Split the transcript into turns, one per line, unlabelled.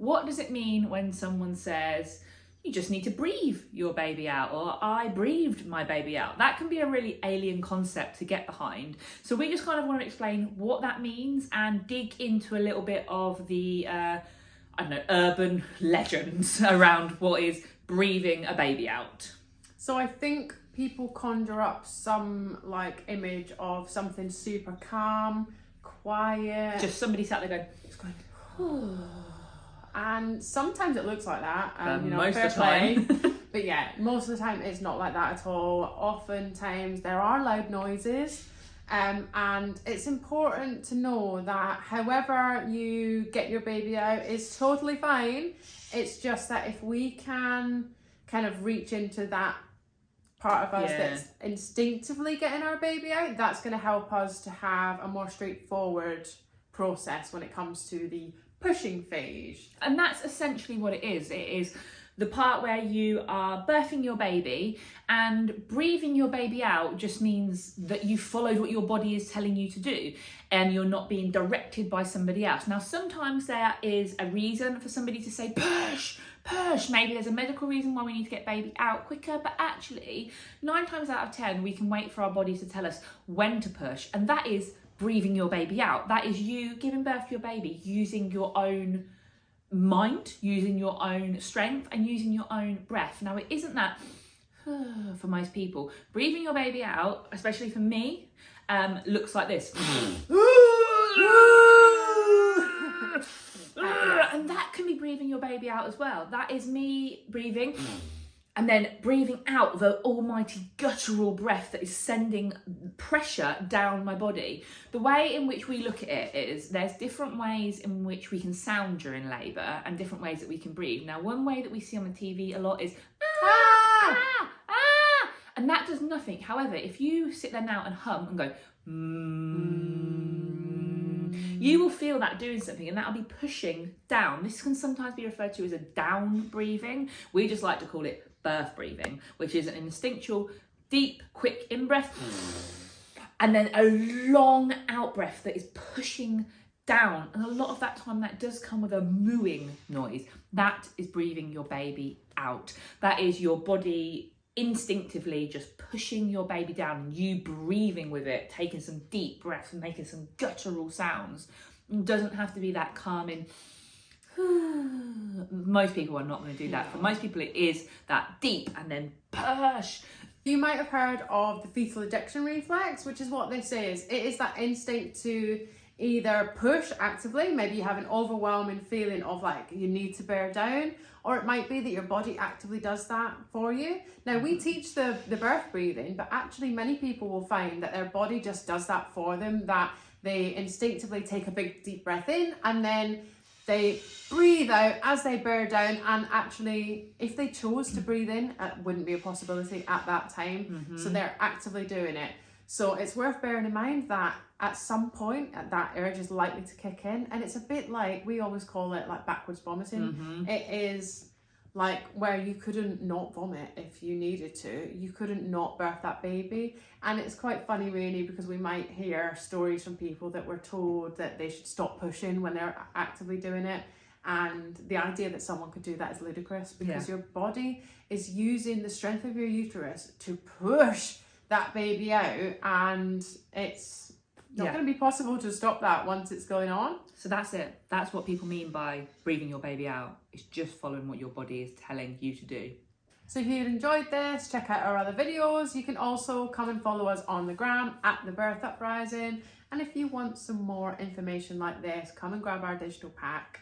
What does it mean when someone says, you just need to breathe your baby out, or I breathed my baby out? That can be a really alien concept to get behind. So we just kind of want to explain what that means and dig into a little bit of the, urban legends around what is breathing a baby out.
So I think people conjure up some like image of something super calm, quiet.
Just somebody sat there going,
and sometimes it looks like that.
most
fair
of the time.
play. But yeah, most of the time it's not like that at all. Oftentimes there are loud noises. And it's important to know that however you get your baby out is totally fine. It's just that if we can kind of reach into that part of us that's instinctively getting our baby out, that's going to help us to have a more straightforward process when it comes to the pushing phase.
And that's essentially what it is. It is the part where you are birthing your baby, and breathing your baby out just means that you followed what your body is telling you to do and you're not being directed by somebody else. Now, sometimes there is a reason for somebody to say push, push. Maybe there's a medical reason why we need to get baby out quicker, but actually 9 times out of 10 we can wait for our body to tell us when to push, and that is breathing your baby out. That is you giving birth to your baby using your own mind, using your own strength, and using your own breath. Now, it isn't that for most people. Breathing your baby out, especially for me, looks like this. And that can be breathing your baby out as well. That is me breathing and then breathing out the almighty guttural breath that is sending pressure down my body. The way in which we look at it is there's different ways in which we can sound during labour and different ways that we can breathe. Now, one way that we see on the TV a lot is and that does nothing. However, if you sit there now and hum and go you will feel that doing something, and that'll be pushing down. This can sometimes be referred to as a down breathing. We just like to call it birth breathing, which is an instinctual, deep, quick in-breath, and then a long out-breath that is pushing down. And a lot of that time that does come with a mooing noise. That is breathing your baby out. That is your body instinctively just pushing your baby down and you breathing with it, taking some deep breaths and making some guttural sounds. It doesn't have to be that calming. Most people are not going to do that. For most people it is that deep and then push.
You might have heard of the fetal ejection reflex, which is what this is. It is that instinct to either push actively, maybe you have an overwhelming feeling of like you need to bear down, or it might be that your body actively does that for you. Now, we teach the birth breathing, but actually many people will find that their body just does that for them, that they instinctively take a big deep breath in and then they breathe out as they bear down, and actually if they chose to breathe in, it wouldn't be a possibility at that time. So they're actively doing it. So it's worth bearing in mind that at some point that urge is likely to kick in, and it's a bit like, we always call it like backwards vomiting. It is like where you couldn't not vomit if you needed to, you couldn't not birth that baby. And it's quite funny really, because we might hear stories from people that were told that they should stop pushing when they're actively doing it, and the idea that someone could do that is ludicrous, because your body is using the strength of your uterus to push that baby out, and it's not going to be possible to stop that once it's going on.
So that's it. That's what people mean by breathing your baby out. It's just following what your body is telling you to do.
So if you enjoyed this, check out our other videos. You can also come and follow us on the gram at The Birth Uprising. And if you want some more information like this, come and grab our digital pack.